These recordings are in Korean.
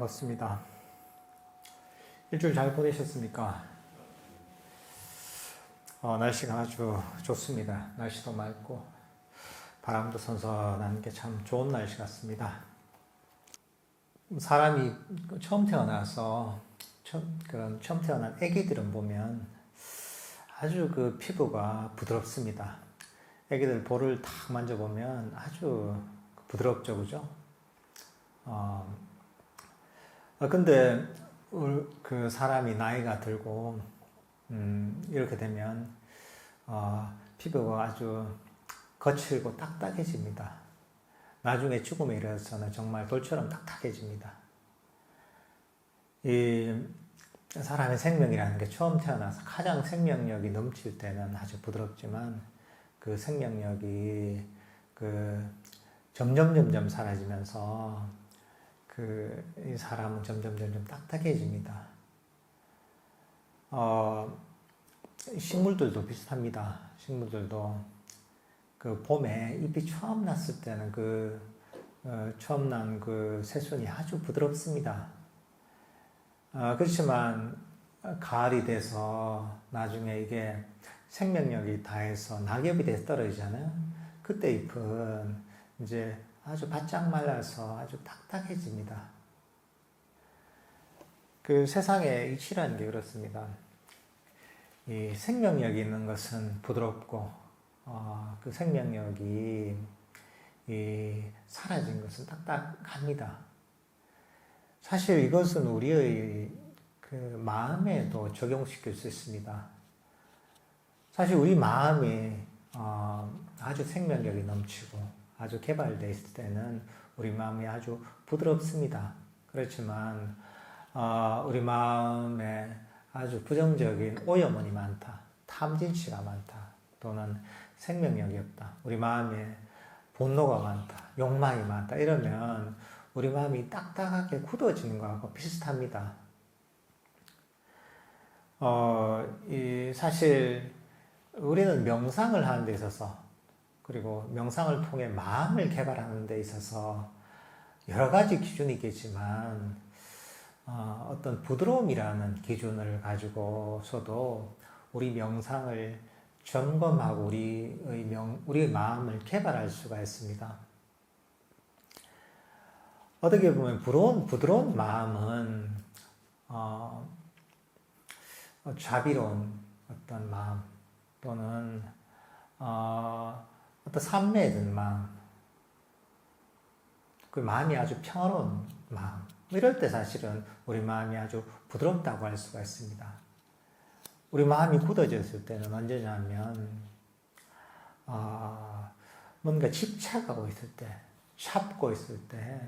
반갑습니다. 일주일 잘 보내셨습니까? 날씨가 아주 좋습니다. 날씨도 맑고 바람도 선선한 게 참 좋은 날씨 같습니다. 사람이 처음 태어나서 처음 태어난 아기들은 보면 아주 그 피부가 부드럽습니다. 아기들 볼을 탁 만져보면 아주 부드럽죠, 그죠? 근데 그 사람이 나이가 들고 이렇게 되면 피부가 아주 거칠고 딱딱해집니다. 나중에 죽음에 이르러서는 정말 돌처럼 딱딱해집니다. 이 사람의 생명이라는 게 처음 태어나서 가장 생명력이 넘칠 때는 아주 부드럽지만 그 생명력이 점점 사라지면서 이 사람은 점점 딱딱해집니다. 식물들도 비슷합니다. 식물들도 그 봄에 잎이 처음 났을 때는 처음 난 그 새순이 아주 부드럽습니다. 그렇지만 가을이 돼서 나중에 이게 생명력이 다해서 낙엽이 돼서 떨어지잖아요. 그때 잎은 이제 아주 바짝 말라서 아주 딱딱해집니다. 그 세상의 이치라는 게 그렇습니다. 이 생명력이 있는 것은 부드럽고, 그 생명력이 사라진 것은 딱딱합니다. 사실 이것은 우리의 그 마음에도 적용시킬 수 있습니다. 사실 우리 마음이 아주 생명력이 넘치고 아주 개발되어 있을 때는 우리 마음이 아주 부드럽습니다. 그렇지만 우리 마음에 아주 부정적인 오염원이 많다, 탐진치가 많다, 또는 생명력이 없다, 우리 마음에 분노가 많다, 욕망이 많다, 이러면 우리 마음이 딱딱하게 굳어지는 것하고 비슷합니다. 사실 우리는 명상을 하는 데 있어서, 그리고 명상을 통해 마음을 개발하는 데 있어서 여러 가지 기준이 있겠지만 어떤 부드러움이라는 기준을 가지고서도 우리 명상을 점검하고 우리의 마음을 개발할 수가 있습니다. 어떻게 보면 부드러운 마음은 자비로운 어떤 마음, 또는 어떤 산매에 든 마음, 그 마음이 아주 평화로운 마음, 이럴 때 사실은 우리 마음이 아주 부드럽다고 할 수가 있습니다. 우리 마음이 굳어졌을 때는 언제냐면 뭔가 집착하고 있을 때, 참고 있을 때,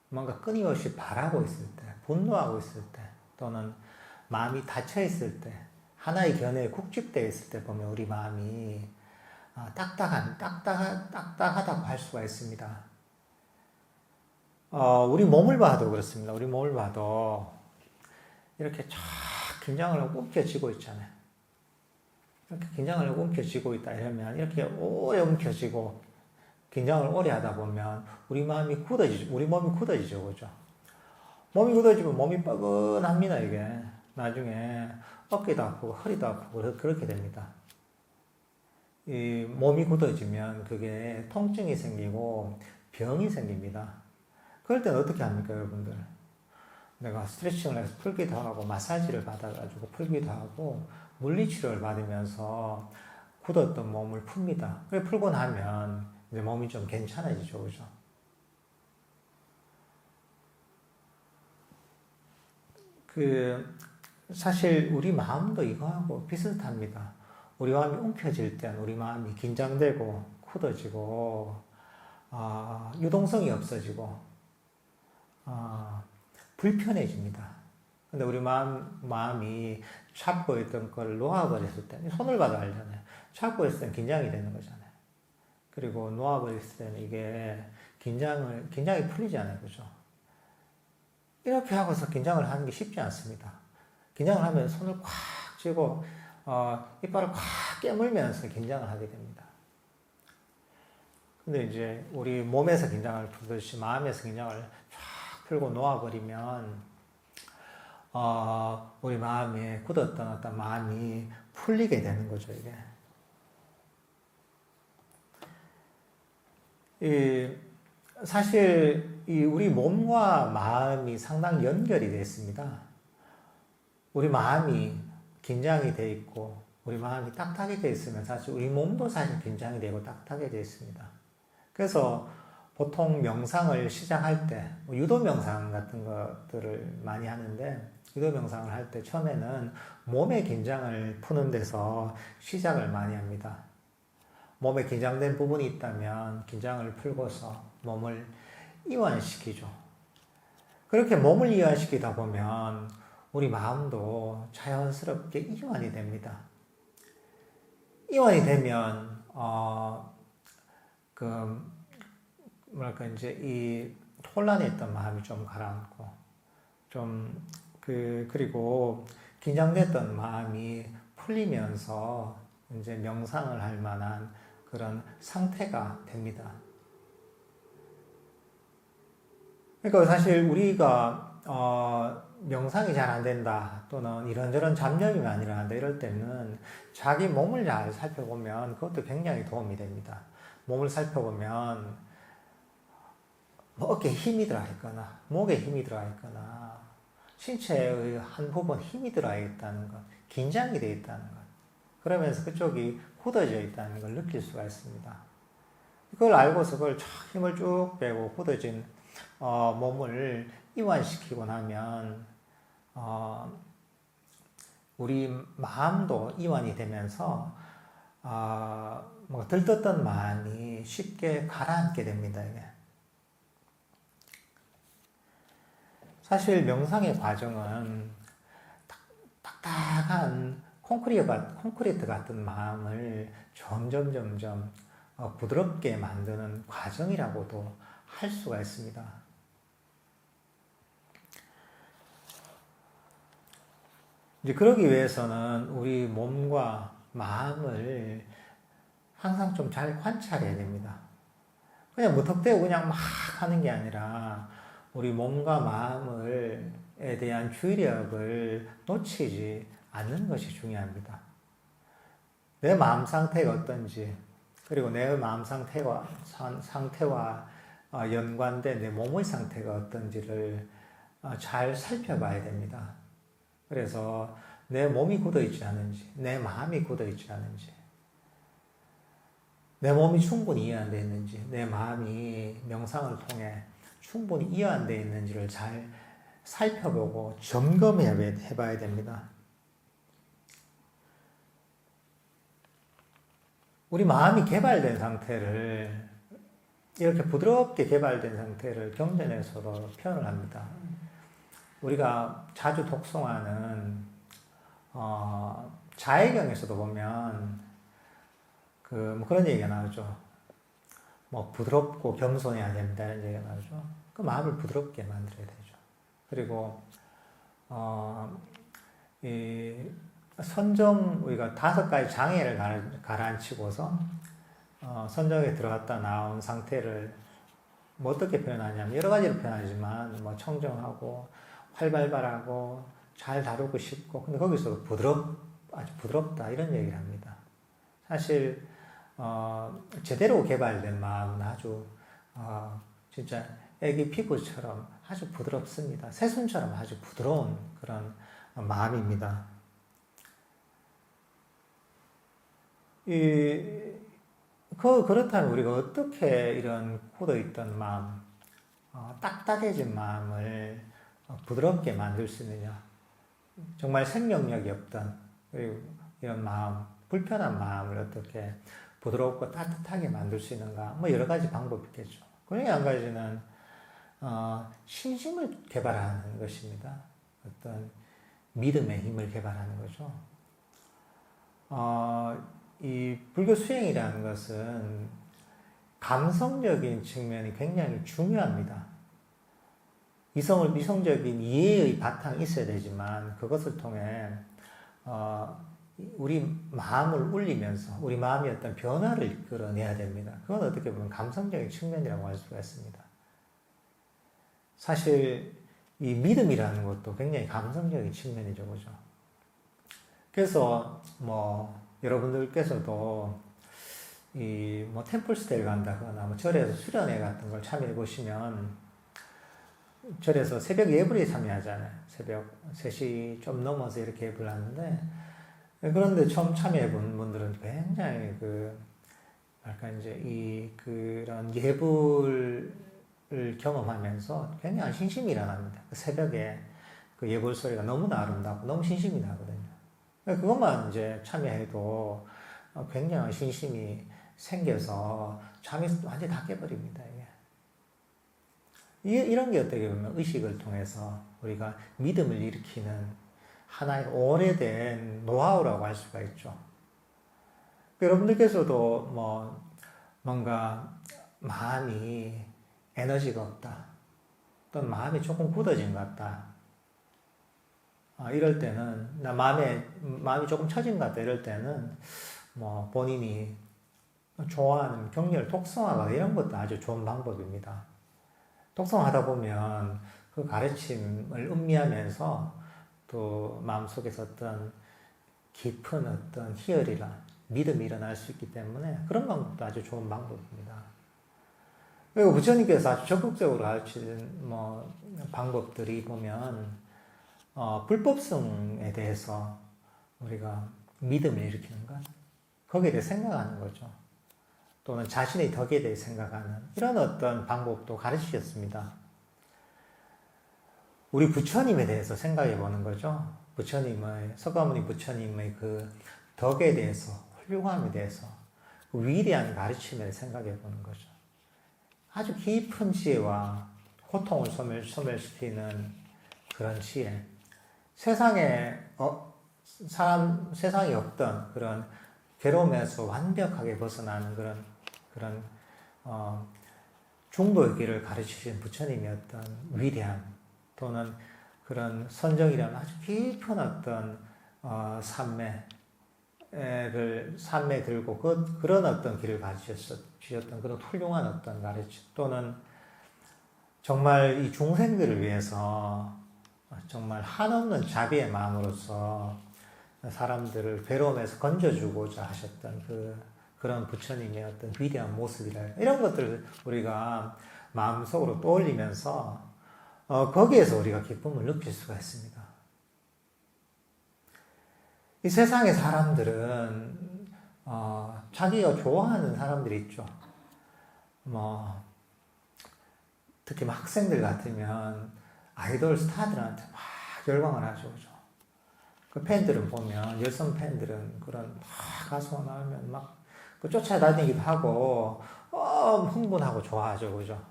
뭔가 끊임없이 바라고 있을 때, 분노하고 있을 때, 또는 마음이 닫혀 있을 때, 하나의 견해에 국집되어 있을 때 보면 우리 마음이 딱딱하다고 할 수가 있습니다. 우리 몸을 봐도 그렇습니다. 우리 몸을 봐도 이렇게 쫙 긴장을 하고 움켜쥐고 있잖아요. 이렇게 긴장을 하고 움켜쥐고 있다 이러면 이렇게 오래 움켜쥐고 긴장을 오래 하다 보면 우리 몸이 굳어지죠, 그죠? 몸이 굳어지면 몸이 뻐근합니다, 이게. 나중에 어깨도 아프고 허리도 아프고 그렇게 됩니다. 이 몸이 굳어지면 그게 통증이 생기고 병이 생깁니다. 그럴 때는 어떻게 합니까, 여러분들? 내가 스트레칭을 해서 풀기도 하고 마사지를 받아가지고 풀기도 하고 물리치료를 받으면서 굳었던 몸을 풉니다. 그래 풀고 나면 이제 몸이 좀 괜찮아지죠, 그죠? 사실 우리 마음도 이거하고 비슷합니다. 우리 마음이 움켜질 때는 우리 마음이 긴장되고 굳어지고 유동성이 없어지고 불편해집니다. 근데 우리 마음이 잡고 있던 걸 놓아버렸을 때, 손을 봐도 알잖아요. 잡고 있을 때는 긴장이 되는 거잖아요. 그리고 놓아버렸을 때는 이게 긴장이 풀리지 않아요, 그죠? 이렇게 하고서 긴장을 하는 게 쉽지 않습니다. 긴장을 하면 손을 꽉 쥐고 이빨을 꽉 깨물면서 긴장을 하게 됩니다. 근데 이제 우리 몸에서 긴장을 풀듯이 마음에서 긴장을 쫙 풀고 놓아버리면 우리 마음에 굳었던 어떤 마음이 풀리게 되는 거죠, 이게. 사실 우리 몸과 마음이 상당히 연결이 되어 있습니다. 우리 마음이 긴장이 되어 있고 우리 마음이 딱딱하게 되어 있으면 사실 우리 몸도 사실 긴장이 되고 딱딱하게 되어 있습니다. 그래서 보통 명상을 시작할 때 유도 명상 같은 것들을 많이 하는데 유도 명상을 할 때 처음에는 몸의 긴장을 푸는 데서 시작을 많이 합니다. 몸에 긴장된 부분이 있다면 긴장을 풀고서 몸을 이완시키죠. 그렇게 몸을 이완시키다 보면 우리 마음도 자연스럽게 이완이 됩니다. 이완이 되면 이제 이 혼란에 있던 마음이 좀 가라앉고 그리고 긴장됐던 마음이 풀리면서 이제 명상을 할 만한 그런 상태가 됩니다. 그러니까 사실 우리가 명상이 잘 안 된다 또는 이런저런 잡념이 많이 일어난다 이럴 때는 자기 몸을 잘 살펴보면 그것도 굉장히 도움이 됩니다. 몸을 살펴보면 어깨에 힘이 들어가 있거나 목에 힘이 들어가 있거나 신체의 한 부분 힘이 들어가 있다는 것, 긴장이 되어 있다는 것, 그러면서 그쪽이 굳어져 있다는 걸 느낄 수가 있습니다. 그걸 알고서 그걸 힘을 쭉 빼고 굳어진 몸을 이완시키고 나면 우리 마음도 이완이 되면서 들떴던 마음이 쉽게 가라앉게 됩니다. 이게. 사실 명상의 과정은 딱딱한 콘크리트 같은 마음을 점점 부드럽게 만드는 과정이라고도 할 수가 있습니다. 이제 그러기 위해서는 우리 몸과 마음을 항상 좀 잘 관찰해야 됩니다. 그냥 무턱대고 그냥 막 하는 게 아니라 우리 몸과 마음에 대한 주의력을 놓치지 않는 것이 중요합니다. 내 마음 상태가 어떤지, 그리고 내 마음 상태와 연관된 내 몸의 상태가 어떤지를 잘 살펴봐야 됩니다. 그래서 내 몸이 굳어있지 않은지, 내 마음이 굳어있지 않은지, 내 몸이 충분히 이완되어 있는지, 내 마음이 명상을 통해 충분히 이완되어 있는지를 잘 살펴보고 점검해봐야 됩니다. 우리 마음이 개발된 상태를, 이렇게 부드럽게 개발된 상태를 경전에서도 표현을 합니다. 우리가 자주 독송하는 자해경에서도 보면 그런 얘기가 나오죠. 부드럽고 겸손해야 된다 이런 얘기가 나오죠. 그 마음을 부드럽게 만들어야 되죠. 그리고 이 선정, 우리가 5가지 장애를 가라앉히고서 선정에 들어갔다 나온 상태를 어떻게 표현하냐면 여러 가지로 표현하지만 청정하고 활발하고 잘 다루고 싶고, 근데 거기서 아주 부드럽다 이런 얘기를 합니다. 사실 제대로 개발된 마음은 아주 진짜 애기 피부처럼 아주 부드럽습니다. 새순처럼 아주 부드러운 그런 마음입니다. 그렇다면 우리가 어떻게 이런 굳어있던 마음, 딱딱해진 마음을 부드럽게 만들 수 있느냐? 정말 생명력이 없던, 그리고 이런 마음, 불편한 마음을 어떻게 부드럽고 따뜻하게 만들 수 있는가? 여러 가지 방법이 있겠죠. 그 중에 한 가지는 신심을 개발하는 것입니다. 어떤 믿음의 힘을 개발하는 거죠. 이 불교 수행이라는 것은 감성적인 측면이 굉장히 중요합니다. 이성적인 이해의 바탕이 있어야 되지만 그것을 통해 우리 마음을 울리면서 우리 마음이 어떤 변화를 이끌어내야 됩니다. 그건 어떻게 보면 감성적인 측면이라고 할 수가 있습니다. 사실 이 믿음이라는 것도 굉장히 감성적인 측면이죠, 그죠? 그래서 뭐 여러분들께서도 이 뭐 템플스테이를 간다거나 뭐 절에서 수련회 같은 걸 참여해 보시면 절에서 새벽 예불에 참여하잖아요. 새벽 3시 좀 넘어서 이렇게 예불을 하는데 그런데 처음 참여해 본 분들은 굉장히 약간 이제 그런 예불을 경험하면서 굉장히 신심이 일어납니다. 그 새벽에 그 예불 소리가 너무나 아름답고 너무 신심이 나거든요. 그것만 이제 참여해도 굉장한 신심이 생겨서 잠이 완전히 다 깨버립니다. 이런 게 어떻게 보면 의식을 통해서 우리가 믿음을 일으키는 하나의 오래된 노하우라고 할 수가 있죠. 여러분들께서도 뭔가 마음이 에너지가 없다. 또는 마음이 조금 굳어진 것 같다. 이럴 때는, 마음이 조금 처진 것 같다. 이럴 때는, 본인이 좋아하는 격려를 독성화가 이런 것도 아주 좋은 방법입니다. 독성하다 보면 그 가르침을 음미하면서 또 마음속에서 어떤 깊은 어떤 희열이나 믿음이 일어날 수 있기 때문에 그런 방법도 아주 좋은 방법입니다. 그리고 부처님께서 아주 적극적으로 가르치는 방법들이 보면 불법성에 대해서 우리가 믿음을 일으키는 것, 거기에 대해 생각하는 거죠. 또는 자신의 덕에 대해 생각하는 이런 어떤 방법도 가르치셨습니다. 우리 부처님에 대해서 생각해 보는 거죠. 석가모니 부처님의 그 덕에 대해서, 훌륭함에 대해서, 그 위대한 가르침을 생각해 보는 거죠. 아주 깊은 지혜와 고통을 소멸시키는 그런 지혜. 세상에 없던 그런 괴로움에서 완벽하게 벗어나는 그런 중도의 길을 가르치신 부처님의 어떤 위대함 또는 그런 선정이라는 아주 깊은 어떤 삶에 들고 그런 어떤 길을 가르치셨던 그런 훌륭한 어떤 가르침 또는 정말 이 중생들을 위해서 정말 한없는 자비의 마음으로서 사람들을 괴로움에서 건져주고자 하셨던 그런 부처님의 어떤 위대한 모습이라 이런 것들을 우리가 마음속으로 떠올리면서 거기에서 우리가 기쁨을 느낄 수가 있습니다. 이 세상의 사람들은 자기가 좋아하는 사람들이 있죠. 특히 학생들 같으면 아이돌 스타들한테 막 열광을 하죠, 그죠? 그 팬들은 보면 여성 팬들은 그런 가수가 나오면 막 쫓아다니기도 하고 흥분하고 좋아하죠, 그죠?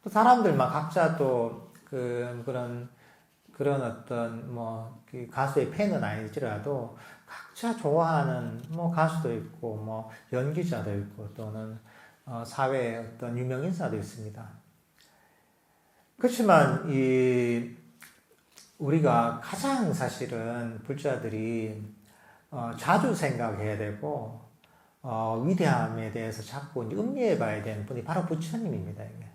또 사람들만 각자 또 그런 어떤 그 가수의 팬은 아니더라도 각자 좋아하는 가수도 있고 연기자도 있고 또는 사회의 어떤 유명 인사도 있습니다. 그렇지만 우리가 가장 사실은 불자들이 자주 생각해야 되고 위대함에 대해서 자꾸 음미해 봐야 되는 분이 바로 부처님입니다. 이게.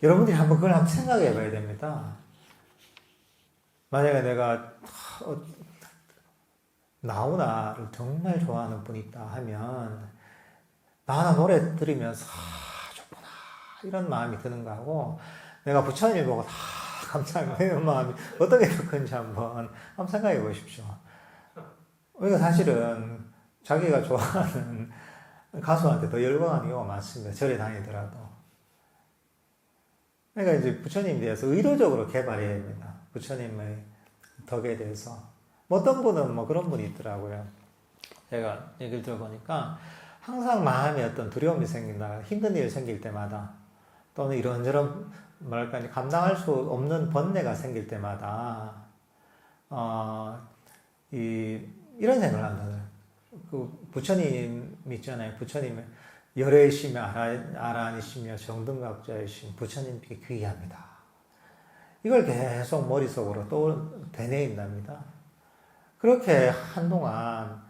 여러분들이 한번 그걸 한번 생각해 봐야 됩니다. 만약에 내가 나훈아를 정말 좋아하는 분이 있다 하면 나훈아 노래 들으면서 좋구나 이런 마음이 드는 거하고 내가 부처님을 보고 감사합니다 이런 마음이 어떤 게 더 큰지 한번 생각해 보십시오. 우리가 사실은 자기가 좋아하는 가수한테 더 열광하는 경우가 많습니다. 절에 다니더라도. 그러니까 이제 부처님에 대해서 의도적으로 개발해야 됩니다. 부처님의 덕에 대해서. 어떤 분은 그런 분이 있더라고요. 제가 얘기를 들어보니까 항상 마음에 어떤 두려움이 생긴다, 힘든 일이 생길 때마다 또는 이런저런 감당할 수 없는 번뇌가 생길 때마다 이런 생각을 한다고요. 그 부처님 있잖아요. 부처님의 열애이시며 아라한이시며 정등각자이신 부처님께 귀의합니다. 이걸 계속 머릿속으로 되뇌인답니다. 그렇게 한동안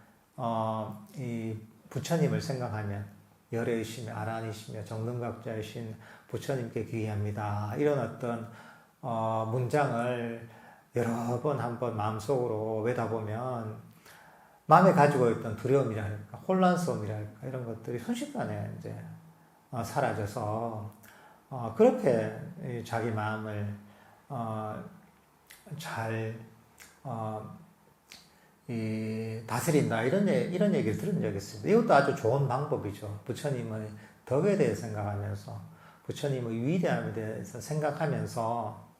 이 부처님을 생각하면 열애이시며 아란이시며 정등각자이신 부처님께 귀의합니다. 이런 어떤 문장을 여러 번 한번 마음속으로 외다보면 마음에 가지고 있던 두려움이랄까 혼란스러움이랄까 이런 것들이 순식간에 이제 사라져서 그렇게 자기 마음을 잘 다스린다 이런 얘기를 들은 적이 있습니다. 이것도 아주 좋은 방법이죠. 부처님의 덕에 대해 생각하면서 부처님의 위대함에 대해서 생각하면서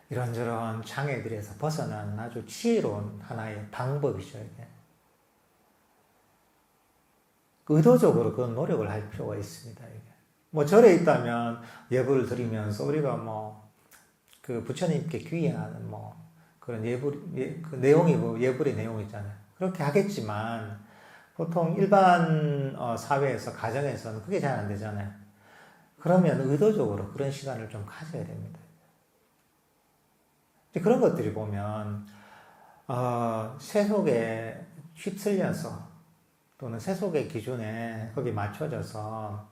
이런저런 장애들에서 벗어나는 아주 지혜로운 하나의 방법이죠. 이게. 의도적으로 그런 노력을 할 필요가 있습니다. 이게. 뭐 절에 있다면 예불을 드리면서 우리가 뭐 그 부처님께 귀의하는 뭐 그런 그 내용이 뭐 예불의 내용이잖아요. 그렇게 하겠지만 보통 일반 사회에서 가정에서는 그게 잘 안 되잖아요. 그러면 의도적으로 그런 시간을 좀 가져야 됩니다. 그런 것들이 보면 세속에 휩쓸려서 또는 세속의 기준에 거기 맞춰져서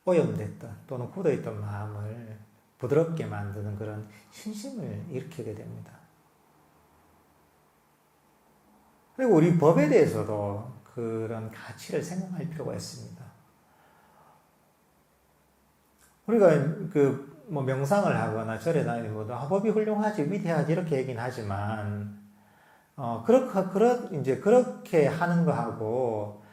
오염됐던 또는 굳어있던 마음을 부드럽게 만드는 그런 신심을 일으키게 됩니다. 그리고 우리 법에 대해서도 그런 가치를 생각할 필요가 있습니다. 우리가 뭐 명상을 하거나 절에 다니고도 법이 훌륭하지 위대하지 이렇게 얘기는 하지만 그렇게 하는 거하고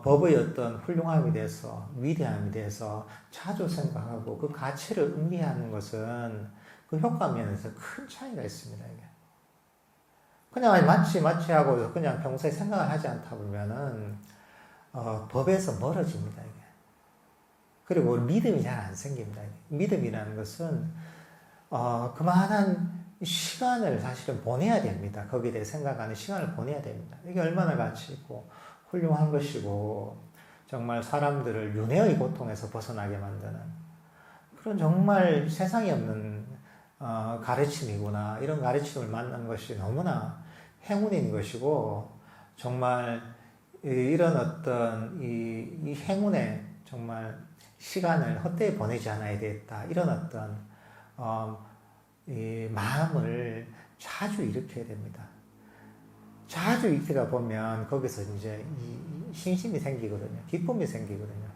법의 어떤 훌륭함에 대해서 위대함에 대해서 자주 생각하고 그 가치를 음미하는 것은 그 효과 면에서 큰 차이가 있습니다. 이게. 그냥 마치 하고 그냥 평소에 생각을 하지 않다 보면은 법에서 멀어집니다. 이게. 그리고 믿음이 잘 안 생깁니다. 믿음이라는 것은 그만한 시간을 사실은 보내야 됩니다. 거기에 대해 생각하는 시간을 보내야 됩니다. 이게 얼마나 가치 있고 훌륭한 것이고 정말 사람들을 윤회의 고통에서 벗어나게 만드는 그런 정말 세상에 없는 가르침이구나. 이런 가르침을 만난 것이 너무나 행운인 것이고 정말 이런 어떤 이 행운에 정말 시간을 헛되이 보내지 않아야 되겠다. 이런 어떤 이 마음을 자주 일으켜야 됩니다. 자주 일으키다 보면 거기서 이제 신심이 생기거든요. 기쁨이 생기거든요.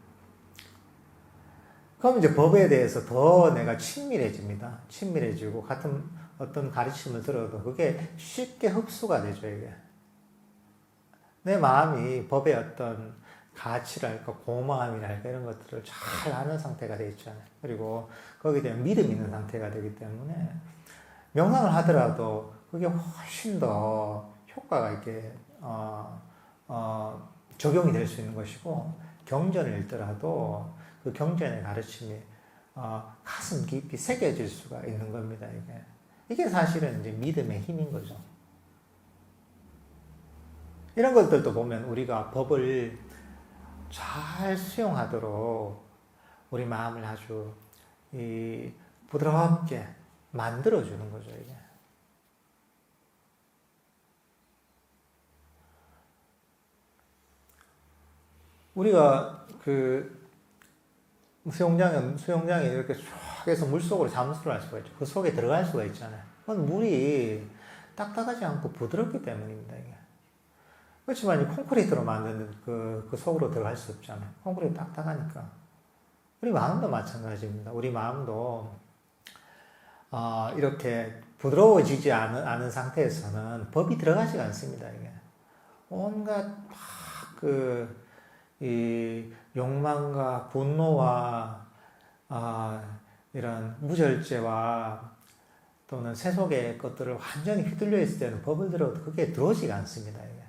그럼 이제 법에 대해서 더 내가 친밀해집니다. 친밀해지고 같은 어떤 가르침을 들어도 그게 쉽게 흡수가 되죠, 이게. 내 마음이 법의 어떤 가치랄까, 고마움이랄까, 이런 것들을 잘 아는 상태가 되어 있잖아요. 그리고 거기에 대한 믿음이 있는 상태가 되기 때문에 명상을 하더라도 그게 훨씬 더 효과가 있게, 적용이 될 수 있는 것이고, 경전을 읽더라도 그 경전의 가르침이, 가슴 깊이 새겨질 수가 있는 겁니다, 이게. 이게 사실은 이제 믿음의 힘인 거죠. 이런 것들도 보면 우리가 법을 잘 수용하도록 우리 마음을 아주 부드럽게 만들어주는 거죠, 이게. 우리가 수영장에 이렇게 쭉 해서 물속으로 잠수를 할 수가 있죠. 그 속에 들어갈 수가 있잖아요. 그건 물이 딱딱하지 않고 부드럽기 때문입니다, 이게. 그렇지만 이 콘크리트로 만든 그 속으로 들어갈 수 없잖아요. 콘크리트 딱딱하니까. 우리 마음도 마찬가지입니다. 우리 마음도 이렇게 부드러워지지 않은 상태에서는 법이 들어가지가 않습니다, 이게. 온갖 이 욕망과 분노와 이런 무절제와 또는 세속의 것들을 완전히 휘둘려 있을 때는 법을 들어도 그게 들어오지가 않습니다, 이게.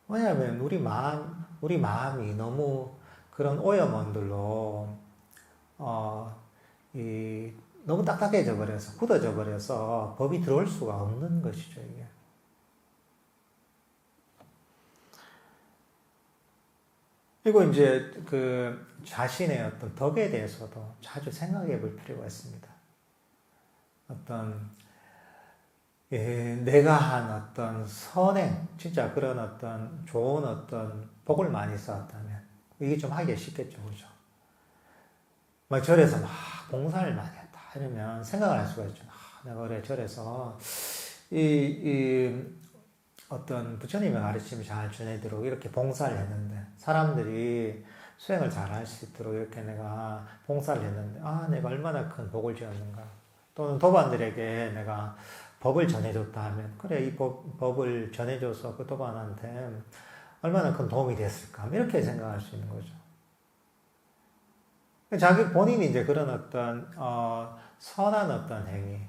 왜냐하면 우리 마음이 너무 그런 오염원들로 너무 딱딱해져 버려서 굳어져 버려서 법이 들어올 수가 없는 것이죠, 이게. 그리고 이제 그 자신의 어떤 덕에 대해서도 자주 생각해 볼 필요가 있습니다. 어떤 내가 한 어떤 선행, 진짜 그런 어떤 좋은 어떤 복을 많이 쌓았다면 이게 좀 하기가 쉽겠죠, 그죠? 막 절에서 막 봉사를 많이 했다 이러면 생각을 할 수가 있죠. 내가 그래 절에서 이 어떤 부처님의 가르침을 잘 전해도록 이렇게 봉사를 했는데 사람들이 수행을 잘 할 수 있도록 이렇게 내가 봉사를 했는데 내가 얼마나 큰 복을 지었는가. 또는 도반들에게 내가 법을 전해줬다 하면 그래 이 법을 전해줘서 그 도반한테 얼마나 큰 도움이 됐을까 이렇게 생각할 수 있는 거죠. 자기 본인이 이제 그런 어떤 선한 어떤 행위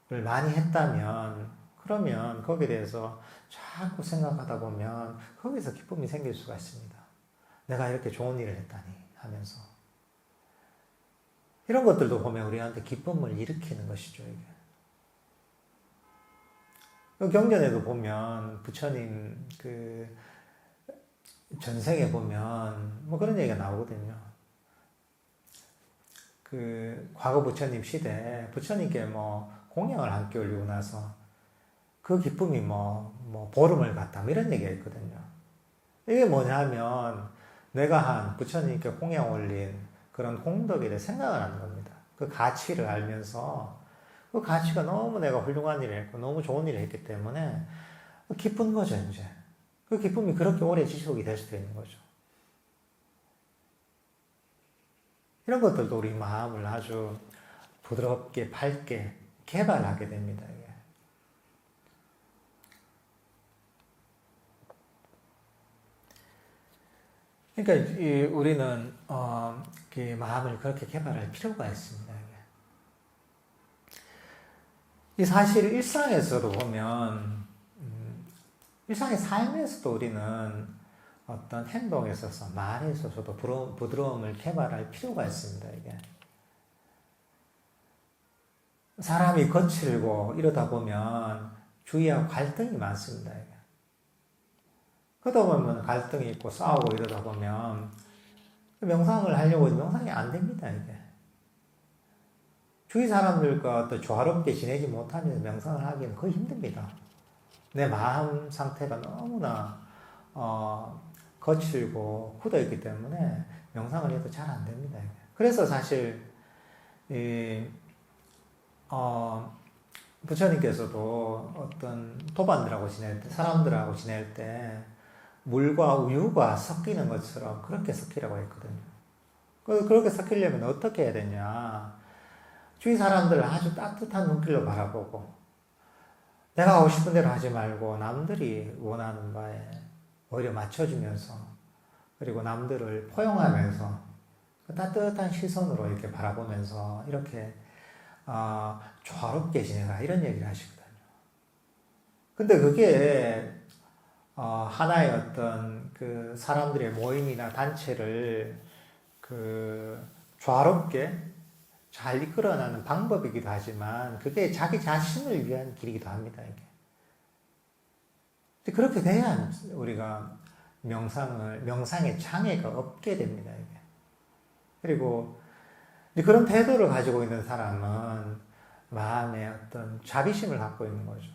를 많이 했다면 그러면 거기에 대해서 자꾸 생각하다 보면 거기서 기쁨이 생길 수가 있습니다. 내가 이렇게 좋은 일을 했다니 하면서 이런 것들도 보면 우리한테 기쁨을 일으키는 것이죠. 이게. 그 경전에도 보면 부처님 그 전생에 보면 뭐 그런 얘기가 나오거든요. 그 과거 부처님 시대 부처님께 뭐 공양을 함께 올리고 나서 그 기쁨이 뭐 보름을 갔다 뭐 이런 얘기가 있거든요. 이게 뭐냐면 내가 한 부처님께 공양 올린 그런功德에 대해 생각을 하는 겁니다. 그 가치를 알면서 그 가치가 너무 내가 훌륭한 일을 했고 너무 좋은 일을 했기 때문에 기쁜 거죠, 이제. 그 기쁨이 그렇게 오래 지속이 될 수도 있는 거죠. 이런 것들도 우리 마음을 아주 부드럽게 밝게 개발하게 됩니다. 이게. 그러니까 우리는 그 마음을 그렇게 개발할 필요가 있습니다. 이 사실 일상에서도 보면 일상의 삶에서도 우리는 어떤 행동에 있어서 말에 있어서도 부드러움을 개발할 필요가 있습니다. 이게 사람이 거칠고 이러다 보면 주위하고 갈등이 많습니다. 이게. 그러다 보면 갈등이 있고 싸우고 이러다 보면 명상을 하려고 해도 명상이 안 됩니다. 이게 주위 사람들과 또 조화롭게 지내지 못하면서 명상을 하기는 거의 힘듭니다. 내 마음 상태가 너무나 거칠고 굳어있기 때문에 명상을 해도 잘 안 됩니다. 그래서 사실 부처님께서도 어떤 도반들하고 지낼 때, 사람들하고 지낼 때 물과 우유가 섞이는 것처럼 그렇게 섞이라고 했거든요. 그렇게 섞이려면 어떻게 해야 되냐? 주위 사람들을 아주 따뜻한 눈길로 바라보고 내가 하고 싶은 대로 하지 말고 남들이 원하는 바에 오히려 맞춰주면서 그리고 남들을 포용하면서 그 따뜻한 시선으로 이렇게 바라보면서 이렇게 조화롭게 지내라 이런 얘기를 하시거든요. 근데 그게 하나의 어떤 그 사람들의 모임이나 단체를 그 조화롭게 잘 이끌어나는 방법이기도 하지만 그게 자기 자신을 위한 길이기도 합니다. 이게. 그렇게 돼야 우리가 명상의 장애가 없게 됩니다. 이게. 그리고 그런 태도를 가지고 있는 사람은 마음에 어떤 자비심을 갖고 있는 거죠.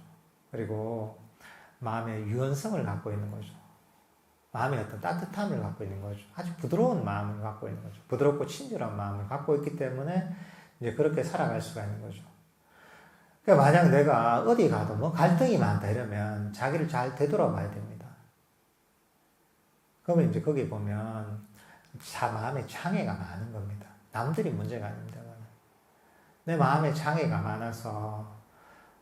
그리고 마음의 유연성을 갖고 있는 거죠. 마음의 어떤 따뜻함을 갖고 있는 거죠. 아주 부드러운 마음을 갖고 있는 거죠. 부드럽고 친절한 마음을 갖고 있기 때문에 이제 그렇게 살아갈 수가 있는 거죠. 그러니까 만약 내가 어디 가도 뭐 갈등이 많다 이러면 자기를 잘 되돌아봐야 됩니다. 그러면 이제 거기 보면 마음에 장애가 많은 겁니다. 남들이 문제가 아닙니다. 내 마음에 장애가 많아서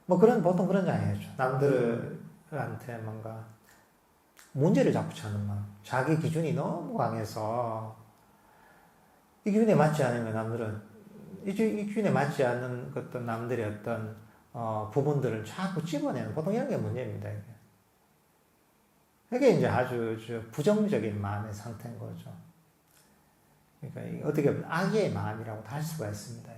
뭐 보통 그런 장애죠. 남들한테 뭔가 문제를 자꾸 찾는 마음. 자기 기준이 너무 강해서 이 기준에 맞지 않으면 남들은 이 기준에 맞지 않는 어떤 남들의 어떤 부분들을 자꾸 집어내는 보통 이런 게 문제입니다. 이게 이제 아주 부정적인 마음의 상태인 거죠. 그러니까 어떻게 보면 악의 마음이라고도 할 수가 있습니다.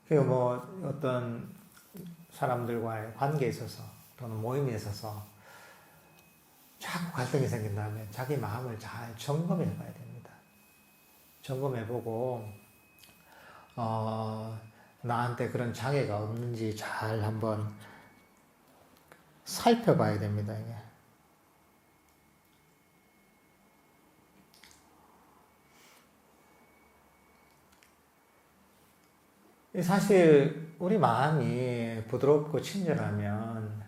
그리고 뭐 어떤 사람들과의 관계에 있어서 또는 모임에 있어서 자꾸 갈등이 생긴다면 자기 마음을 잘 점검해 봐야 됩니다. 점검해 보고 나한테 그런 장애가 없는지 잘 한번 살펴봐야 됩니다. 이게 사실 우리 마음이 부드럽고 친절하면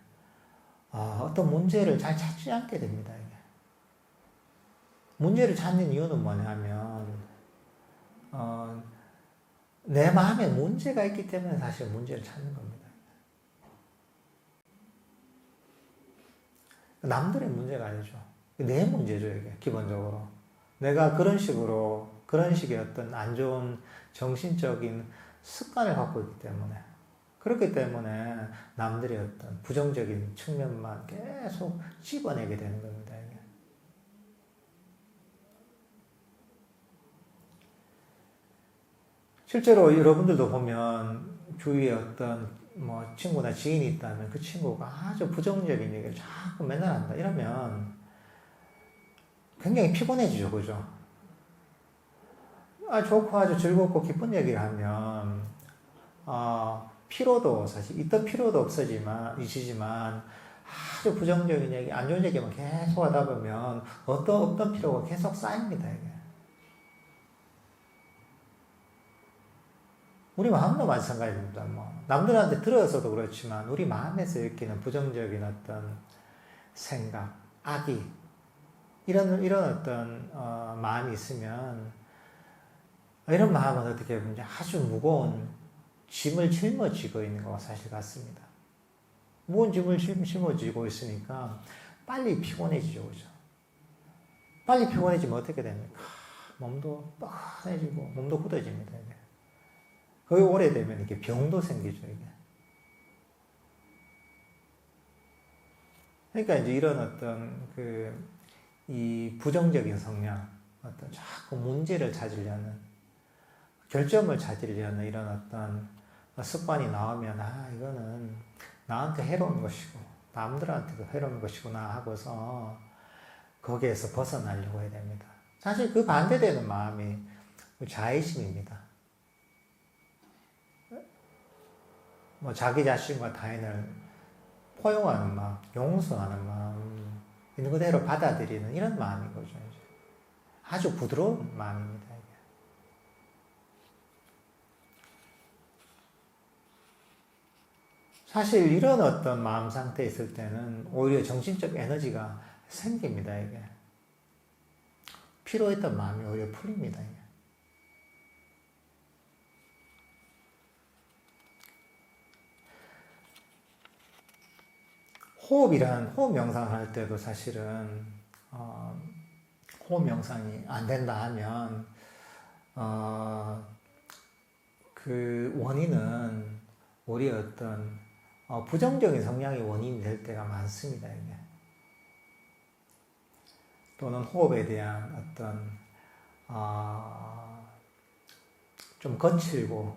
어떤 문제를 잘 찾지 않게 됩니다. 이게. 문제를 찾는 이유는 뭐냐면 내 마음에 문제가 있기 때문에 사실 문제를 찾는 겁니다. 남들의 문제가 아니죠. 내 문제죠, 이게, 기본적으로. 내가 그런 식의 어떤 안 좋은 정신적인 습관을 갖고 있기 때문에. 그렇기 때문에 남들의 어떤 부정적인 측면만 계속 집어내게 되는 겁니다, 이게. 실제로 여러분들도 보면 주위에 어떤 친구나 지인이 있다면 그 친구가 아주 부정적인 얘기를 자꾸 맨날 한다. 이러면 굉장히 피곤해지죠, 그죠? 좋고 아주 즐겁고 기쁜 얘기를 하면, 피로도 사실, 있던 피로도 있으지만, 아주 부정적인 얘기, 안 좋은 얘기만 계속 하다 보면, 없던 피로가 계속 쌓입니다, 이게. 우리 마음도 마찬가지입니다. 남들한테 들어서도 그렇지만, 우리 마음에서 느끼는 부정적인 어떤 생각, 악의, 이런 어떤, 마음이 있으면, 이런 마음은 어떻게 보면 아주 무거운 짐을 짊어지고 있는 것과 사실 같습니다. 무거운 짐을 짊어지고 있으니까 빨리 피곤해지죠, 그죠? 빨리 피곤해지면 어떻게 됩니까? 몸도 뻐근해지고, 몸도 굳어집니다, 이게. 거의 오래되면 이게 병도 생기죠, 이게. 그러니까 이제 이런 어떤 이 부정적인 성향, 어떤 자꾸 문제를 찾으려는, 결점을 찾으려는 이런 어떤 습관이 나오면, 이거는 나한테 해로운 것이고, 남들한테도 해로운 것이구나 하고서 거기에서 벗어나려고 해야 됩니다. 사실 그 반대되는 마음이 자애심입니다. 자기 자신과 타인을 포용하는 마음, 용서하는 마음, 있는 그대로 받아들이는 이런 마음인 거죠. 이제. 아주 부드러운 마음입니다. 이게. 사실 이런 어떤 마음 상태에 있을 때는 오히려 정신적 에너지가 생깁니다. 이게. 피로했던 마음이 오히려 풀립니다. 이게. 호흡 명상을 할 때도 사실은, 호흡 명상이 안 된다 하면, 그 원인은 우리 어떤, 부정적인 성향이 원인이 될 때가 많습니다, 이게. 또는 호흡에 대한 어떤, 좀 거칠고,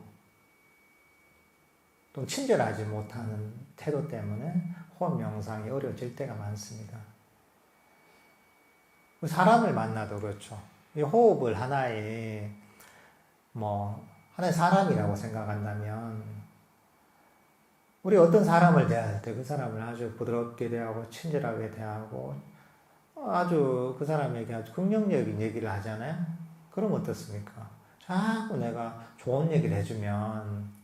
또 친절하지 못하는 태도 때문에 호흡 명상이 어려워질 때가 많습니다. 사람을 만나도 그렇죠. 이 호흡을 하나의 사람이라고 생각한다면, 우리 어떤 사람을 대할 때 그 사람을 아주 부드럽게 대하고, 친절하게 대하고, 아주 그 사람에게 아주 긍정적인 얘기를 하잖아요? 그럼 어떻습니까? 자꾸 내가 좋은 얘기를 해주면,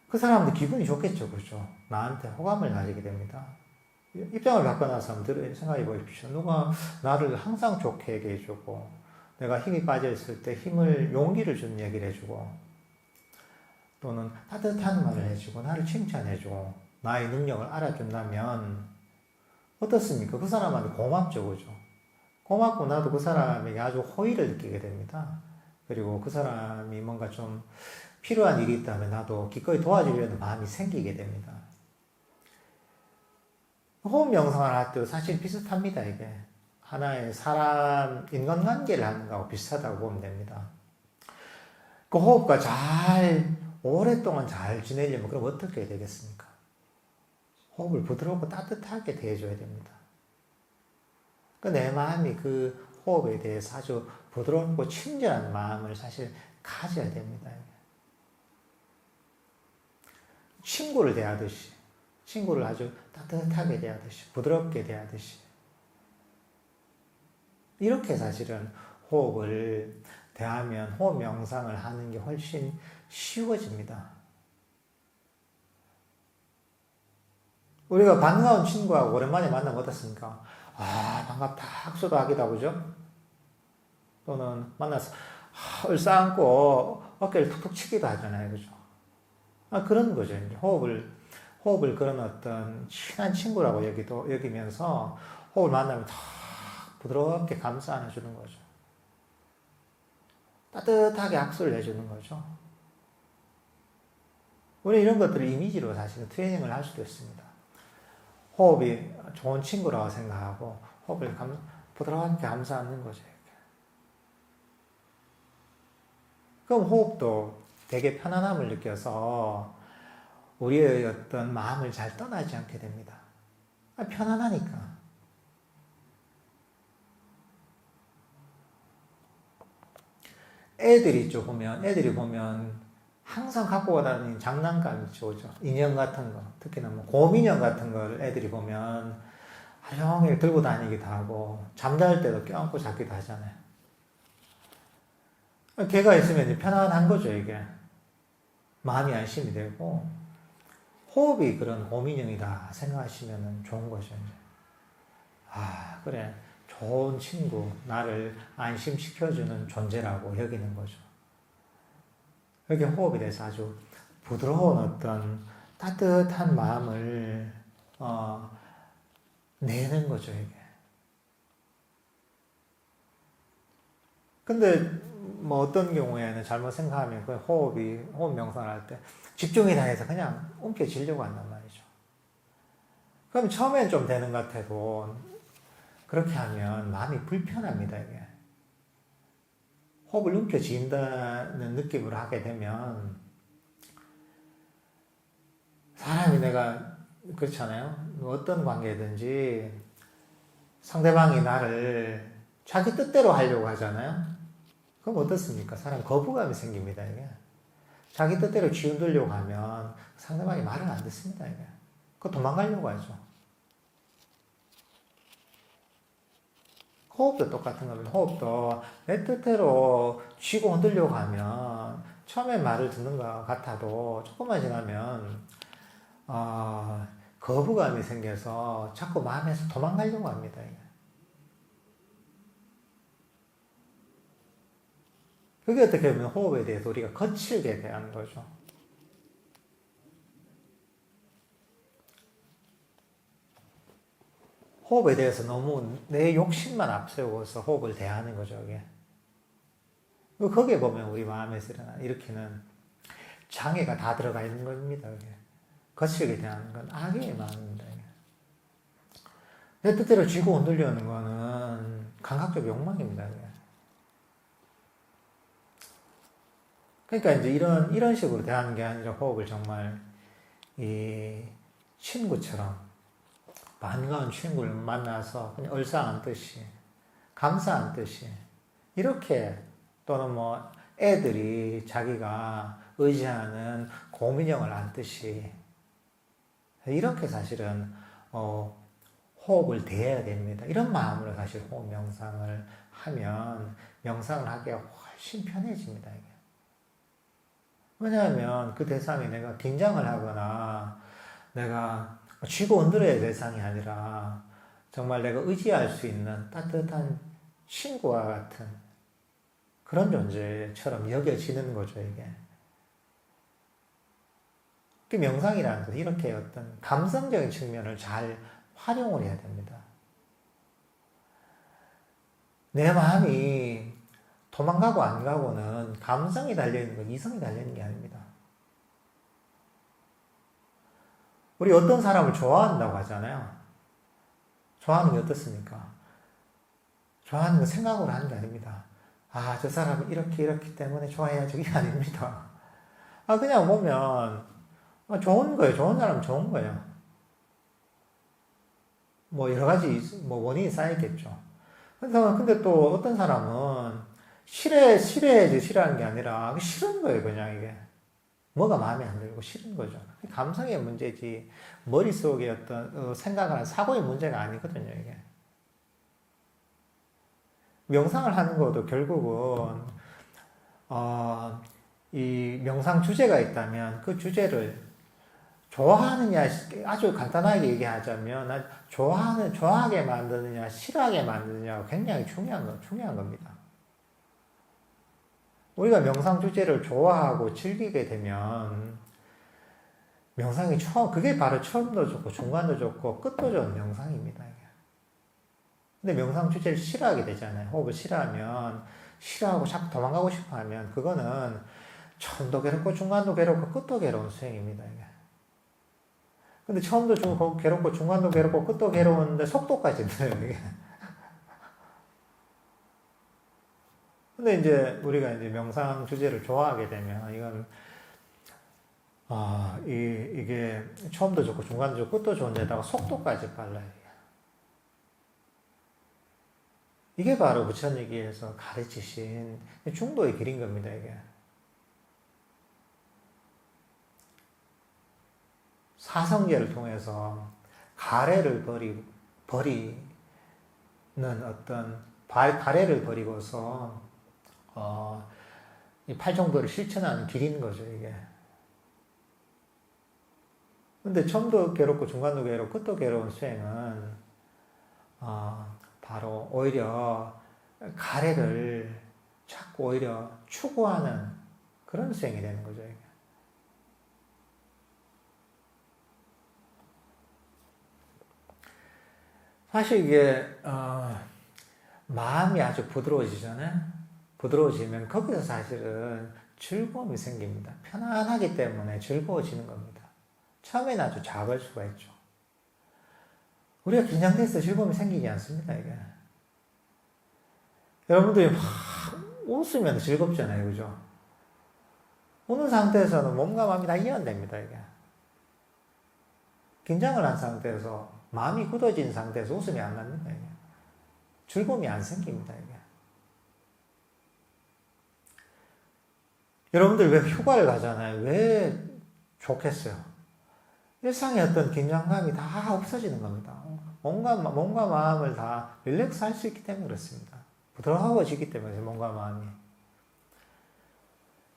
그 사람도 기분이 좋겠죠, 그죠? 나한테 호감을 가지게 됩니다. 입장을 바꿔놔서 한번 생각해 보십시오. 누가 나를 항상 좋게 얘기해주고, 내가 힘이 빠져있을 때 용기를 주는 얘기를 해주고, 또는 따뜻한 말을 해주고, 나를 칭찬해주고, 나의 능력을 알아준다면, 어떻습니까? 그 사람한테 고맙죠, 그죠? 고맙고 나도 그 사람에게 아주 호의를 느끼게 됩니다. 그리고 그 사람이 뭔가 좀 필요한 일이 있다면 나도 기꺼이 도와주려는 마음이 생기게 됩니다. 호흡 명상을 할 때도 사실 비슷합니다, 이게. 하나의 인간관계를 하는 거하고 비슷하다고 보면 됩니다. 그 호흡과 오랫동안 잘 지내려면 그럼 어떻게 해야 되겠습니까? 호흡을 부드럽고 따뜻하게 대해줘야 됩니다. 내 마음이 그 호흡에 대해서 아주 부드럽고 친절한 마음을 사실 가져야 됩니다. 친구를 대하듯이, 친구를 아주 따뜻하게 대하듯이, 부드럽게 대하듯이. 이렇게 사실은 호흡을 대하면 호흡 명상을 하는 게 훨씬 쉬워집니다. 우리가 반가운 친구하고 오랜만에 만나면 어떻습니까? 아, 반갑다. 학수도 하기도 하죠? 또는 만나서 얼싸안고 어깨를 툭툭 치기도 하잖아요. 그죠? 그런 거죠. 이제 호흡을 그런 어떤 친한 친구라고 여기면서 호흡을 만나면 다 부드럽게 감싸 안아주는 거죠. 따뜻하게 악수를 해주는 거죠. 우리 이런 것들을 이미지로 사실은 트레이닝을 할 수도 있습니다. 호흡이 좋은 친구라고 생각하고 호흡을 부드럽게 감싸 안는 거죠. 그럼 호흡도 되게 편안함을 느껴서 우리의 어떤 마음을 잘 떠나지 않게 됩니다. 편안하니까. 애들이 보면 항상 갖고 다니는 장난감 있죠. 인형 같은 거. 특히나 뭐 곰인형 같은 거를 애들이 보면 하루 종일 들고 다니기도 하고 잠잘 때도 껴안고 자기도 하잖아요. 걔가 있으면 편안한 거죠, 이게. 마음이 안심이 되고, 호흡이 그런 곰인형이다 생각하시면 좋은 거죠, 이제. 아, 그래. 좋은 친구, 나를 안심시켜주는 존재라고 여기는 거죠. 여기 호흡에 대해서 아주 부드러운 어떤 따뜻한 마음을, 내는 거죠, 이게. 근데, 뭐 어떤 경우에는 잘못 생각하면 그 호흡 명상을 할 때 집중이 다 해서 그냥 움켜쥐려고 한단 말이죠. 그럼 처음엔 좀 되는 것 같아도 그렇게 하면 마음이 불편합니다, 이게. 호흡을 움켜쥐인다는 느낌으로 하게 되면 사람이 내가 그렇잖아요. 어떤 관계든지 상대방이 나를 자기 뜻대로 하려고 하잖아요. 그럼 어떻습니까? 사람 거부감이 생깁니다, 이게. 자기 뜻대로 쥐어들려고 하면 상대방이 말을 안 듣습니다, 이게. 그거 도망가려고 하죠. 호흡도 똑같은 겁니다. 호흡도 내 뜻대로 쥐고 흔들려고 하면 처음에 말을 듣는 것 같아도 조금만 지나면 거부감이 생겨서 자꾸 마음에서 도망가려고 합니다, 이게. 그게 어떻게 보면 호흡에 대해서 우리가 거칠게 대하는 거죠. 호흡에 대해서 너무 내 욕심만 앞세워서 호흡을 대하는 거죠, 이게. 거기에 보면 우리 마음에서 일으키는 장애가 다 들어가 있는 겁니다, 이게. 거칠게 대하는 건 악의 마음입니다, 이게. 내 뜻대로 쥐고 흔들려는 거는 감각적 욕망입니다, 이게. 그러니까 이제 이런 식으로 대하는 게 아니라 호흡을 정말 이 친구처럼 반가운 친구를 만나서 그냥 얼싸안듯이 감싸안듯이 이렇게 또는 뭐 애들이 자기가 의지하는 곰인형을 안듯이 이렇게 사실은 호흡을 대해야 됩니다. 이런 마음으로 사실 호흡 명상을 하면 명상을 하기가 훨씬 편해집니다. 이게. 왜냐하면 그 대상이 내가 긴장을 하거나 내가 쥐고 흔들어야 될 대상이 아니라 정말 내가 의지할 수 있는 따뜻한 친구와 같은 그런 존재처럼 여겨지는 거죠, 이게. 그 명상이라는 것은 이렇게 어떤 감성적인 측면을 잘 활용을 해야 됩니다. 내 마음이 도망가고 안 가고는 감성이 달려있는 건 이성이 달려있는 게 아닙니다. 우리 어떤 사람을 좋아한다고 하잖아요. 좋아하는 게 어떻습니까? 좋아하는 건 생각으로 하는 게 아닙니다. 아, 저 사람은 이렇기 때문에 좋아해야지. 이게 아닙니다. 그냥 보면 좋은 거예요. 좋은 사람은 좋은 거예요. 뭐 여러 가지 원인이 쌓이겠죠. 근데 또 어떤 사람은 싫어하는 게 아니라 싫은 거예요, 그냥 이게. 뭐가 마음에 안 들고 싫은 거죠. 감성의 문제지 머릿속에 어떤 생각하는 사고의 문제가 아니거든요. 이게 명상을 하는 것도 결국은 이 명상 주제가 있다면 그 주제를 좋아하느냐, 아주 간단하게 얘기하자면 좋아하게 만드느냐 싫어하게 만드느냐가 굉장히 중요한 겁니다. 우리가 명상 주제를 좋아하고 즐기게 되면 명상이 그게 바로 처음도 좋고 중간도 좋고 끝도 좋은 명상입니다. 근데 명상 주제를 싫어하게 되잖아요. 호흡을 싫어하면 싫어하고 자꾸 도망가고 싶어 하면 그거는 처음도 괴롭고 중간도 괴롭고 끝도 괴로운 수행입니다. 근데 처음도 괴롭고 중간도 괴롭고 끝도 괴로운데 속도까지 있어요. 이게. 근데 이제 우리가 이제 명상 주제를 좋아하게 되면 이건 이게 처음도 좋고 중간도 좋고 끝도 좋은데다가 속도까지 빨라요. 이게 바로 부처님께서 가르치신 중도의 길인 겁니다. 이게 사성제를 통해서 가래를 버리는 어떤 가래를 버리고서 이 팔정도를 실천하는 길인 거죠, 이게. 근데 처음도 괴롭고 중간도 괴롭고 끝도 괴로운 수행은 바로 오히려 가래를 자꾸 오히려 추구하는 그런 수행이 되는 거죠, 이게. 사실 이게 마음이 아주 부드러워지잖아요. 부드러워지면 거기서 사실은 즐거움이 생깁니다. 편안하기 때문에 즐거워지는 겁니다. 처음에는 아주 작을 수가 있죠. 우리가 긴장돼서 즐거움이 생기지 않습니다, 이게. 여러분들이 막 웃으면 즐겁잖아요, 그죠? 우는 상태에서는 몸과 마음이 다 이완됩니다, 이게. 긴장을 한 상태에서, 마음이 굳어진 상태에서 웃음이 안 납니다, 이게. 즐거움이 안 생깁니다, 이게. 여러분들 왜 휴가를 가잖아요. 왜 좋겠어요? 일상의 어떤 긴장감이 다 없어지는 겁니다. 몸과 마음을 다 릴렉스 할 수 있기 때문에 그렇습니다. 부드러워지기 때문에 몸과 마음이.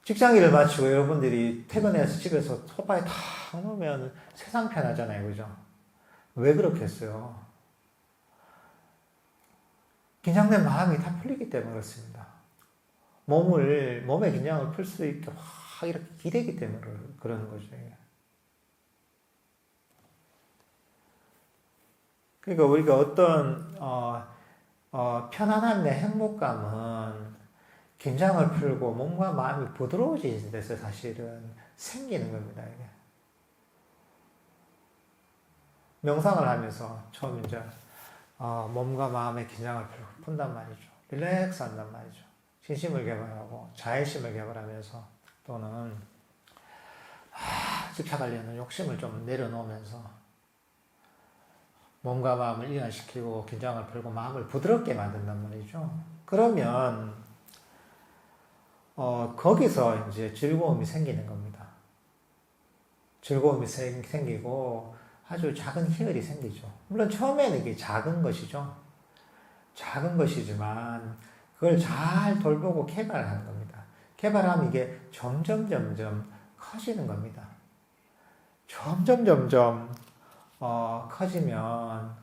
직장일을 마치고 여러분들이 퇴근해서 집에서 소파에 탁 놓으면 세상 편하잖아요. 그죠? 왜 그렇겠어요? 긴장된 마음이 다 풀리기 때문에 그렇습니다. 몸의 긴장을 풀 수 있게 확 이렇게 기대기 때문에 그러는 거죠. 그러니까 우리가 어떤, 편안함과 행복감은 긴장을 풀고 몸과 마음이 부드러워지는 데서 사실은 생기는 겁니다, 이게. 명상을 하면서 처음 이제, 몸과 마음의 긴장을 푼단 말이죠. 릴렉스 한단 말이죠. 신심을 개발하고 자애심을 개발하면서 또는 집착하려는 욕심을 좀 내려놓으면서 몸과 마음을 이완시키고 긴장을 풀고 마음을 부드럽게 만든단 말이죠. 그러면 거기서 이제 즐거움이 생기는 겁니다. 즐거움이 생기고 아주 작은 희열이 생기죠. 물론 처음에는 이게 작은 것이죠. 작은 것이지만 그걸 잘 돌보고 개발하는 겁니다. 개발하면 이게 점점 커지는 겁니다. 점점 커지면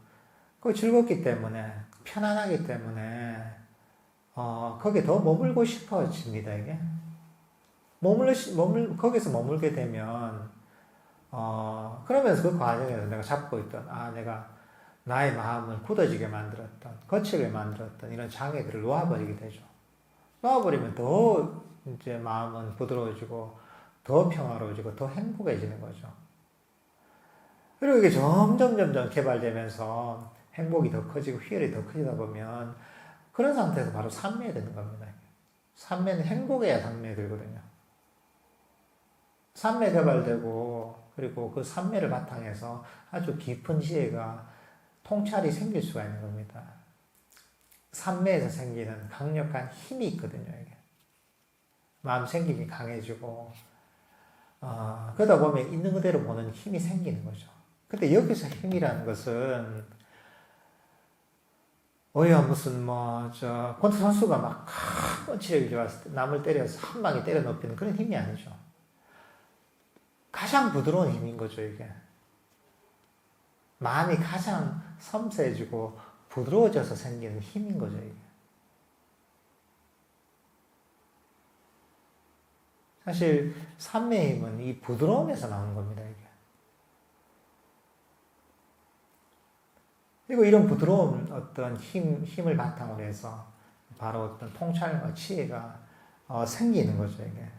그 즐겁기 때문에 편안하기 때문에 거기에 더 머물고 싶어집니다. 이게 거기서 머물게 되면 그러면서 그 과정에서 내가 잡고 있던 내가 나의 마음을 굳어지게 만들었던, 거칠게 만들었던 이런 장애들을 놓아버리게 되죠. 놓아버리면 더 이제 마음은 부드러워지고, 더 평화로워지고, 더 행복해지는 거죠. 그리고 이게 점점 개발되면서 행복이 더 커지고, 희열이 더 커지다 보면, 그런 상태에서 바로 삼매에 드는 겁니다. 삼매는 행복해야 삼매에 들거든요. 삼매 개발되고, 그리고 그 삼매를 바탕해서 아주 깊은 지혜가 통찰이 생길 수가 있는 겁니다. 삼매에서 생기는 강력한 힘이 있거든요. 이게. 마음 생김이 강해지고 그러다 보면 있는 그대로 보는 힘이 생기는 거죠. 근데 여기서 힘이라는 것은 무슨 권투 선수가 막 펀치력이 좋았을 때 남을 때려서 한 방에 때려 눕히는 그런 힘이 아니죠. 가장 부드러운 힘인 거죠, 이게. 마음이 가장 섬세해지고 부드러워져서 생기는 힘인 거죠, 이게. 사실 삼매의 힘은 이 부드러움에서 나오는 겁니다, 이게. 그리고 이런 부드러운 어떤 힘을 바탕으로 해서 바로 어떤 통찰과 지혜가 생기는 거죠, 이게.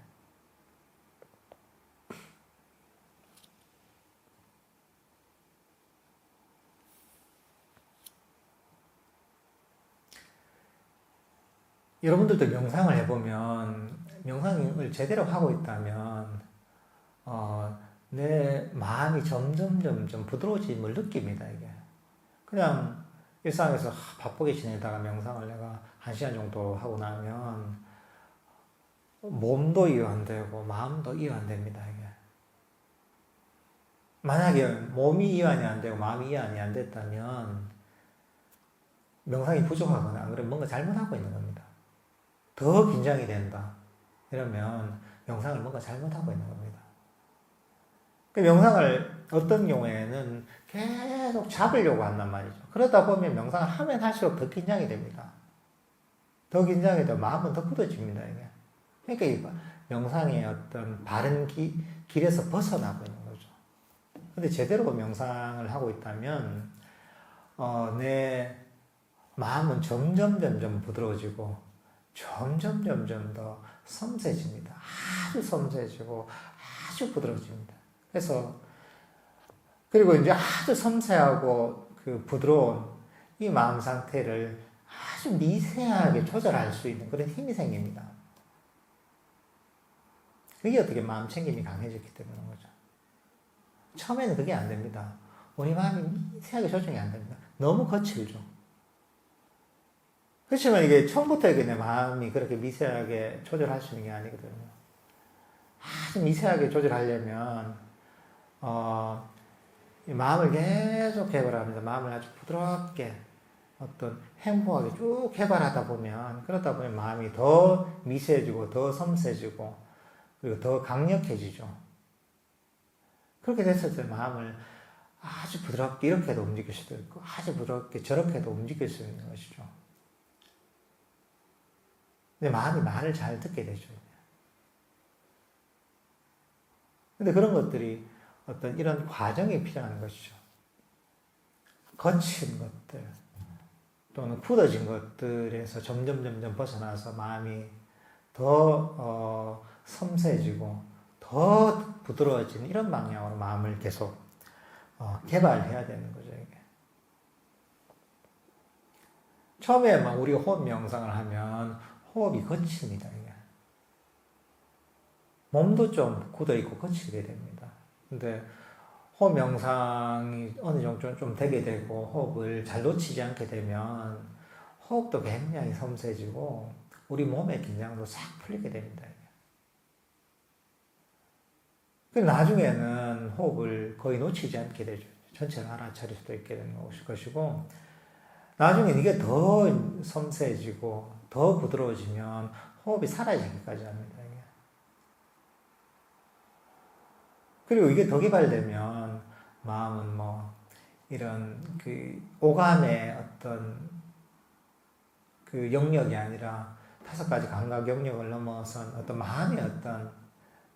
여러분들도 명상을 해보면, 명상을 제대로 하고 있다면, 내 마음이 점점 부드러워짐을 느낍니다, 이게. 그냥 일상에서 바쁘게 지내다가 명상을 내가 1시간 정도 하고 나면, 몸도 이완되고, 마음도 이완됩니다, 이게. 만약에 몸이 이완이 안 되고, 마음이 이완이 안 됐다면, 명상이 부족하거나, 안 그러면 뭔가 잘못하고 있는 겁니다. 더 긴장이 된다. 이러면 명상을 뭔가 잘못하고 있는 겁니다. 그 명상을 어떤 경우에는 계속 잡으려고 한단 말이죠. 그러다 보면 명상을 하면 할수록 더 긴장이 됩니다. 더 긴장이 되면 마음은 더 굳어집니다, 이게. 그러니까 이 명상의 어떤 바른 길에서 벗어나고 있는 거죠. 근데 제대로 명상을 하고 있다면, 내 마음은 점점 부드러워지고, 점점 더 섬세해집니다. 아주 섬세해지고 아주 부드러워집니다. 그리고 이제 아주 섬세하고 그 부드러운 이 마음 상태를 아주 미세하게 조절할 수 있는 그런 힘이 생깁니다. 그게 어떻게 마음 챙김이 강해졌기 때문인 거죠. 처음에는 그게 안 됩니다. 우리 마음이 미세하게 조정이 안 됩니다. 너무 거칠죠. 그렇지만 이게 처음부터 내 마음이 그렇게 미세하게 조절할 수 있는 게 아니거든요. 아주 미세하게 조절하려면, 마음을 계속 개발합니다. 마음을 아주 부드럽게 어떤 행복하게 쭉 개발하다 보면, 그러다 보면 마음이 더 미세해지고, 더 섬세해지고, 그리고 더 강력해지죠. 그렇게 됐을 때 마음을 아주 부드럽게 이렇게도 움직일 수도 있고, 아주 부드럽게 저렇게도 움직일 수 있는 것이죠. 근데 마음이 말을 잘 듣게 되죠. 근데 그런 것들이 어떤 이런 과정이 필요한 것이죠. 거친 것들, 또는 굳어진 것들에서 점점 벗어나서 마음이 더 섬세해지고, 더 부드러워지는 이런 방향으로 마음을 계속 개발해야 되는 거죠, 이게. 처음에 우리가 호흡 명상을 하면 호흡이 거칩니다, 이게. 몸도 좀 굳어있고 거치게 됩니다. 근데 호흡 명상이 어느 정도 좀 되게 되고 호흡을 잘 놓치지 않게 되면 호흡도 굉장히 섬세해지고 우리 몸의 긴장도 싹 풀리게 됩니다. 그 나중에는 호흡을 거의 놓치지 않게 되죠. 전체를 알아차릴 수도 있게 되는 것이고, 나중에 이게 더 섬세해지고 더 부드러워지면 호흡이 사라지기까지 합니다. 이게. 그리고 이게 더 개발되면 마음은 이런 그 오감의 어떤 그 영역이 아니라 5가지 감각 영역을 넘어선 어떤 마음의 어떤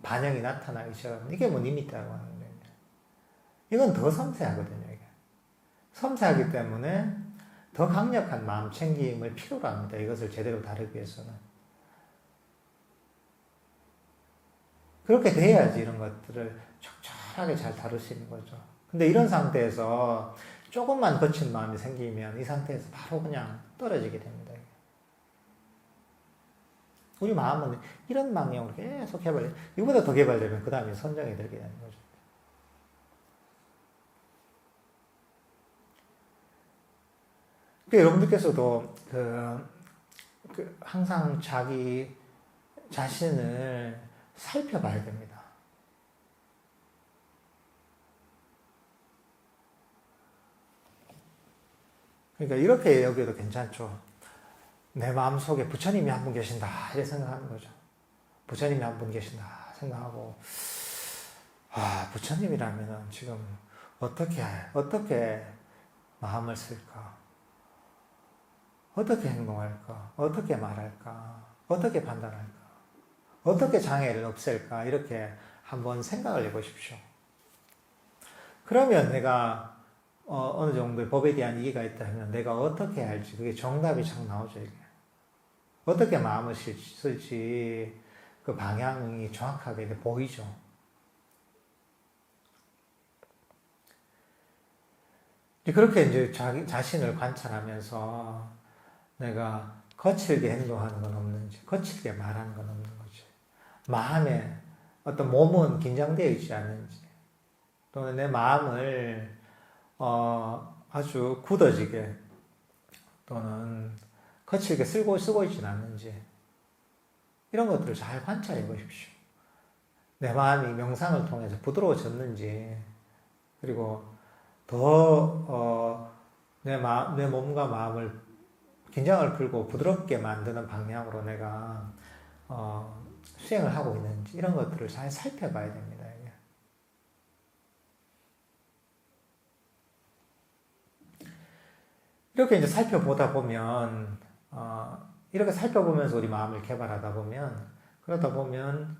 반영이 나타나기 시작합니다. 이게 니미트라고 하는 거예요. 이건 더 섬세하거든요. 이게. 섬세하기 때문에 더 강력한 마음 챙김을 필요로 합니다. 이것을 제대로 다루기 위해서는. 그렇게 돼야지 이런 것들을 적절하게 잘 다룰 수 있는 거죠. 근데 이런 상태에서 조금만 거친 마음이 생기면 이 상태에서 바로 그냥 떨어지게 됩니다. 우리 마음은 이런 방향으로 계속 이거보다 더 개발되면 그 다음에 선정이 되게 되는 거죠. 여러분들께서도 항상 자기 자신을 살펴봐야 됩니다. 그러니까 이렇게 여기도 괜찮죠. 내 마음속에 부처님이 한 분 계신다 이렇게 생각하는 거죠. 부처님이 한 분 계신다 생각하고 부처님이라면 지금 어떻게 마음을 쓸까? 어떻게 행동할까? 어떻게 말할까? 어떻게 판단할까? 어떻게 장애를 없앨까? 이렇게 한번 생각을 해보십시오. 그러면 내가 어느 정도의 법에 대한 이해가 있다 하면 내가 어떻게 할지 그게 정답이 잘 나오죠. 이게. 어떻게 마음을 쓸지 그 방향이 정확하게 보이죠. 그렇게 이제 자신을 관찰하면서 내가 거칠게 행동하는 건 없는지, 거칠게 말하는 건 없는 거지. 마음에 어떤 몸은 긴장되어 있지 않는지, 또는 내 마음을 아주 굳어지게 또는 거칠게 쓰고 있지는 않는지 이런 것들을 잘 관찰해 보십시오. 내 마음이 명상을 통해서 부드러워졌는지 그리고 더 내 몸과 마음을 긴장을 풀고 부드럽게 만드는 방향으로 내가 수행을 하고 있는지 이런 것들을 잘 살펴봐야 됩니다. 이렇게 이제 살펴보다 보면 이렇게 살펴보면서 우리 마음을 개발하다 보면 그러다 보면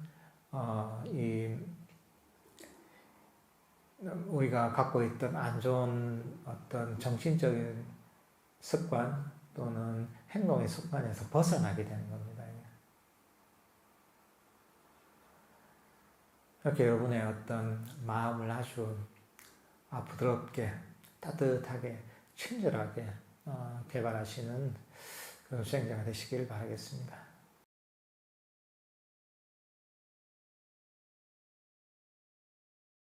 우리가 갖고 있던 안 좋은 어떤 정신적인 습관 또는 행동의 습관에서 벗어나게 되는 겁니다. 이렇게 여러분의 어떤 마음을 아주 부드럽게 따뜻하게 친절하게 개발하시는 그런 수행자가 되시길 바라겠습니다.